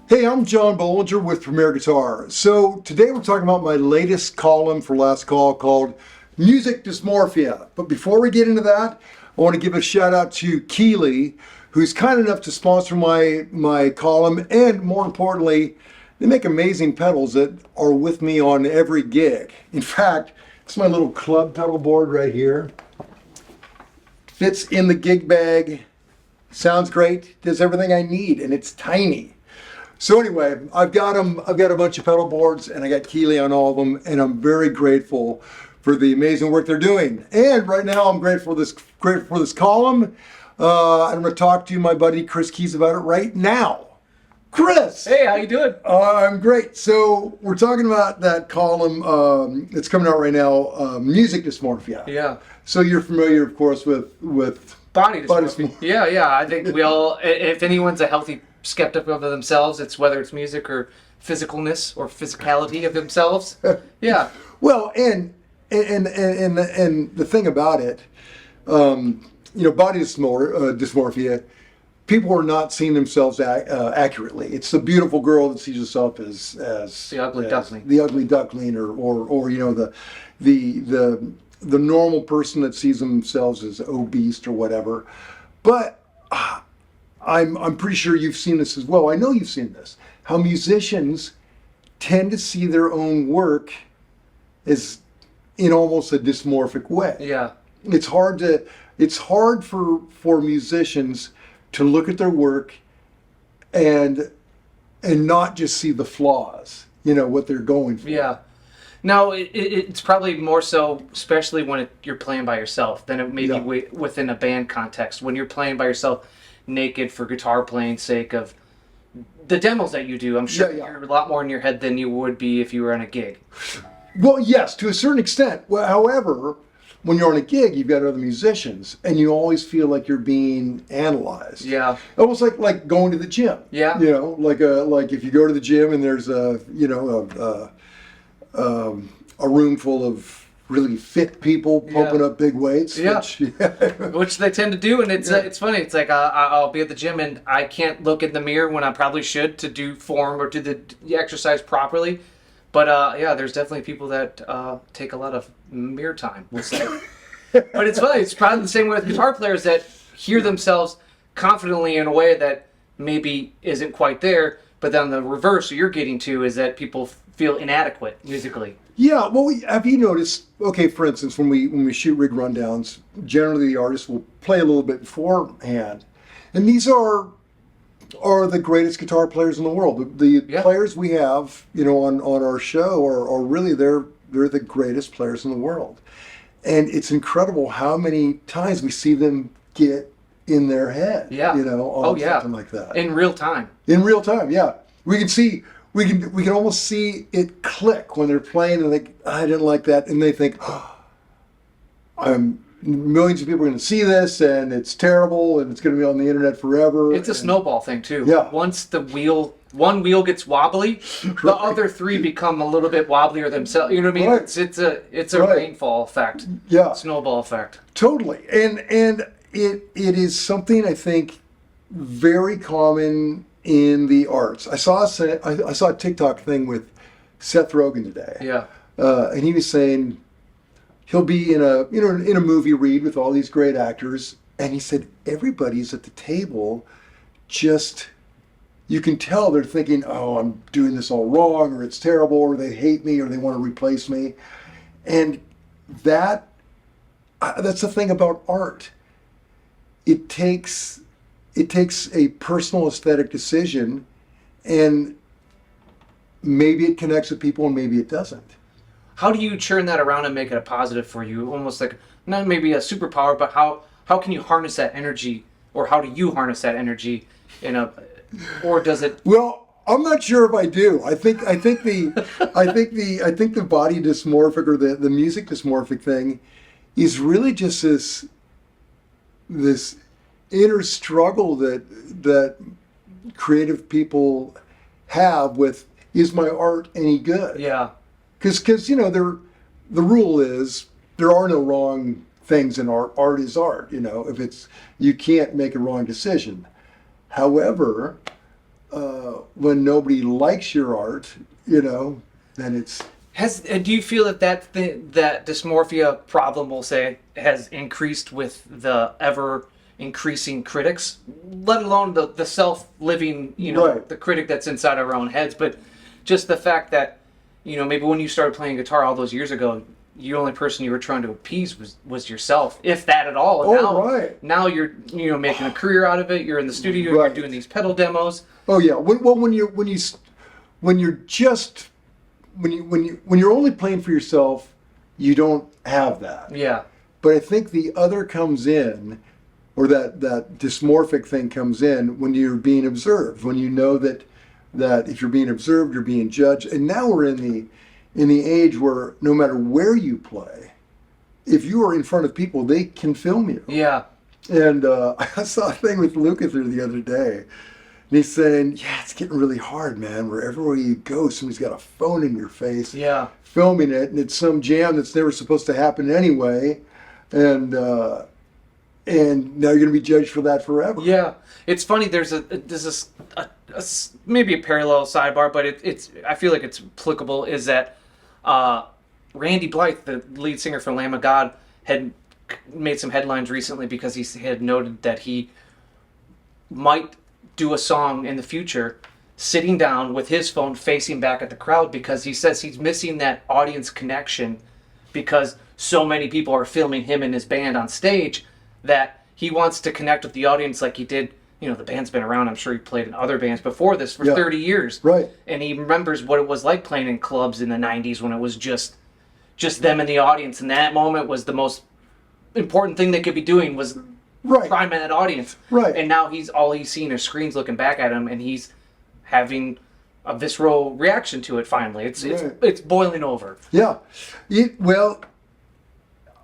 Hey, I'm John Bohlinger with Premier Guitar. So today we're talking about my latest column for Last Call called Music Dysmorphia. But before we get into that, I want to give a shout out to Keeley, who's kind enough to sponsor my column, and more importantly, they make amazing pedals that are with me on every gig. In fact, it's my little club pedal board right here. Fits in the gig bag, sounds great, does everything I need, and it's tiny. So anyway, I've got them. I've got a bunch of pedal boards, and I got Keeley on all of them, and I'm very grateful for the amazing work they're doing. And right now, I'm grateful for this column. I'm going to talk to my buddy Chris Keys about it right now. Chris, hey, how you doing? I'm great. So we're talking about that column that's coming out right now, Music Dysmorphia. Yeah. So you're familiar, of course, with Body dysmorphia. Yeah. I think we all, if anyone's a healthy skeptic of themselves, it's whether it's music or physicalness or physicality of themselves. Yeah. Well, and the thing about it, body dysmorphia, people are not seeing themselves accurately. It's the beautiful girl that sees herself as the ugly duckling. The ugly duckling, or the normal person that sees themselves as obese or whatever. But I'm pretty sure you've seen this as well. I know you've seen this. How musicians tend to see their own work as in almost a dysmorphic way. Yeah. It's hard for musicians to look at their work and not just see the flaws, what they're going for. Yeah. Now, it's probably more so, especially when you're playing by yourself, than it may be within a band context. When you're playing by yourself, naked for guitar playing sake of the demos that you do, I'm sure you're a lot more in your head than you would be if you were on a gig. Well, yes, to a certain extent. Well, however, when you're on a gig, you've got other musicians, and you always feel like you're being analyzed. Yeah. Almost like going to the gym. Yeah. Like if you go to the gym and there's a room full of really fit people pumping up big weights. Yeah. Which they tend to do, and it's funny. It's like I'll be at the gym and I can't look in the mirror when I probably should to do form or do the exercise properly. But there's definitely people that take a lot of mirror time, we'll say. But it's funny. It's probably the same way with guitar players that hear themselves confidently in a way that maybe isn't quite there. But then the reverse you're getting to is that people feel inadequate musically. Yeah, well, have you noticed? Okay, for instance, when we shoot rig rundowns, generally the artist will play a little bit beforehand, and these are the greatest guitar players in the world. The players we have, on our show are really they're the greatest players in the world, and it's incredible how many times we see them get in their head. Yeah. On something like that in real time. In real time, yeah, we can see. We can almost see it click when they're playing and think, I didn't like that, and they think, millions of people are going to see this and it's terrible and it's going to be on the internet forever. It's a snowball thing too. Yeah. Once one wheel gets wobbly, the other three become a little bit wobblier themselves. You know what I mean? Right. It's a rainfall effect. Yeah. Snowball effect. Totally. And it is something I think very common in the arts. I saw a TikTok thing with Seth Rogen today. Yeah. And he was saying he'll be in a movie read with all these great actors, and he said everybody's at the table just, you can tell they're thinking, oh, I'm doing this all wrong, or it's terrible, or they hate me, or they want to replace me. And that's the thing about art. It takes a personal aesthetic decision, and maybe it connects with people and maybe it doesn't. How do you churn that around and make it a positive for you? Almost like, not maybe a superpower, but how can you harness that energy, or how do you harness that energy or does it? Well, I'm not sure if I do. I think the body dysmorphic or the music dysmorphic thing is really just this inner struggle that creative people have with, is my art any good? Yeah. Because the rule is there are no wrong things in art. Art is art. If you can't make a wrong decision. However, when nobody likes your art, then it's Do you feel that dysmorphia problem, we'll say, has increased with the ever increasing critics, let alone the self-living, Right. the critic that's inside our own heads, but just the fact that, maybe when you started playing guitar all those years ago, the only person you were trying to appease was yourself, if that at all. And right. now you're making a career out of it. You're in the studio. Right. You're doing these pedal demos. Oh yeah. When you're only playing for yourself, you don't have that. Yeah. But I think the other comes in, or that dysmorphic thing comes in when you're being observed. When you know that if you're being observed, you're being judged. And now we're in the age where no matter where you play, if you are in front of people, they can film you. Yeah. And I saw a thing with Lukather the other day. And he's saying, yeah, it's getting really hard, man. Where everywhere you go, somebody's got a phone in your face, filming it, and it's some jam that's never supposed to happen anyway. And now you're going to be judged for that forever. Yeah, it's funny. There's maybe a parallel sidebar, but it's I feel like it's applicable. Is that Randy Blythe, the lead singer for Lamb of God, had made some headlines recently because he had noted that he might do a song in the future sitting down with his phone facing back at the crowd, because he says he's missing that audience connection because so many people are filming him and his band on stage, that he wants to connect with the audience like he did. The band's been around. I'm sure he played in other bands before this for 30 years. Right. And he remembers what it was like playing in clubs in the 90s when it was just them in the audience. And that moment was the most important thing they could be doing, was priming that audience. Right. And now all he's seeing are screens looking back at him, and he's having a visceral reaction to it finally. It's boiling over. Yeah. Well,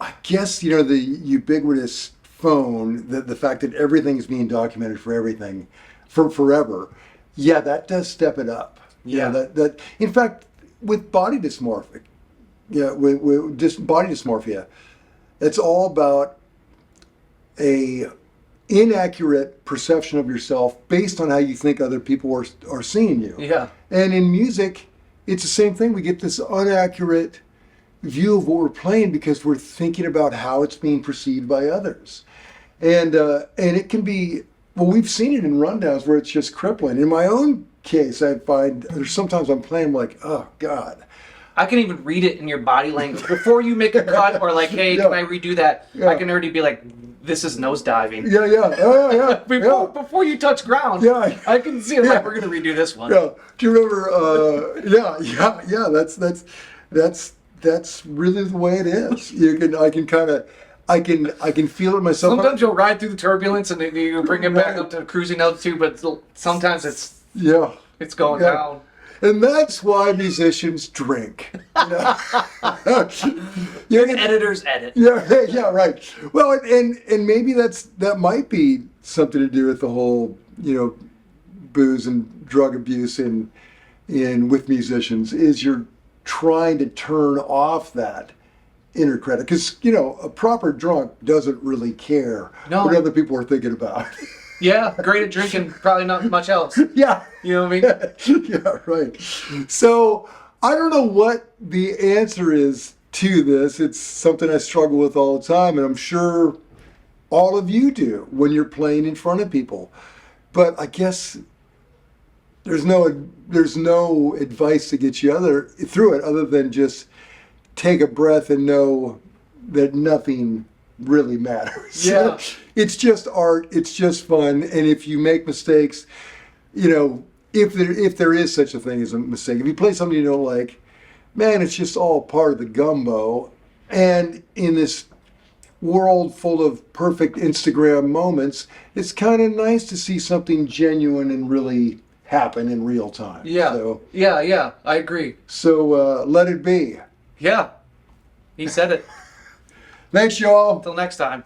I guess, the ubiquitous phone, the fact that everything is being documented for everything, for forever, that does step it up. Yeah. That in fact, with body dysmorphic, with body dysmorphia, it's all about a inaccurate perception of yourself based on how you think other people are seeing you. Yeah. And in music, it's the same thing. We get this inaccurate view of what we're playing because we're thinking about how it's being perceived by others. And it can be, we've seen it in rundowns where it's just crippling. In my own case, I find there's sometimes I'm playing like, oh God. I can even read it in your body language before you make a cut, or like, hey, can I redo that? I can already be like, this is nosediving. Yeah. Before you touch ground, I can see it. Like, we're gonna redo this one. Yeah. Do you remember? That's really the way it is. I can feel it myself. Sometimes you'll ride through the turbulence and you bring it back up to cruising altitude, but sometimes it's going down. And that's why musicians drink. Editors edit. Yeah, right. Well, and maybe that might be something to do with the whole, booze and drug abuse in with musicians, is you're trying to turn off that inner critic, because a proper drunk doesn't really care what other people are thinking about. Yeah, great at drinking, probably not much else. Yeah. You know what I mean? Yeah, right. So I don't know what the answer is to this. It's something I struggle with all the time, and I'm sure all of you do when you're playing in front of people. But I guess there's no advice to get you through it other than just take a breath and know that nothing really matters. Yeah. It's just art, it's just fun, and if you make mistakes, if there is such a thing as a mistake, if you play something you don't like, man, it's just all part of the gumbo. And in this world full of perfect Instagram moments, it's kind of nice to see something genuine and really happen in real time. Yeah. So, yeah, I agree. So let it be. Yeah. He said it. Thanks, y'all. Until next time.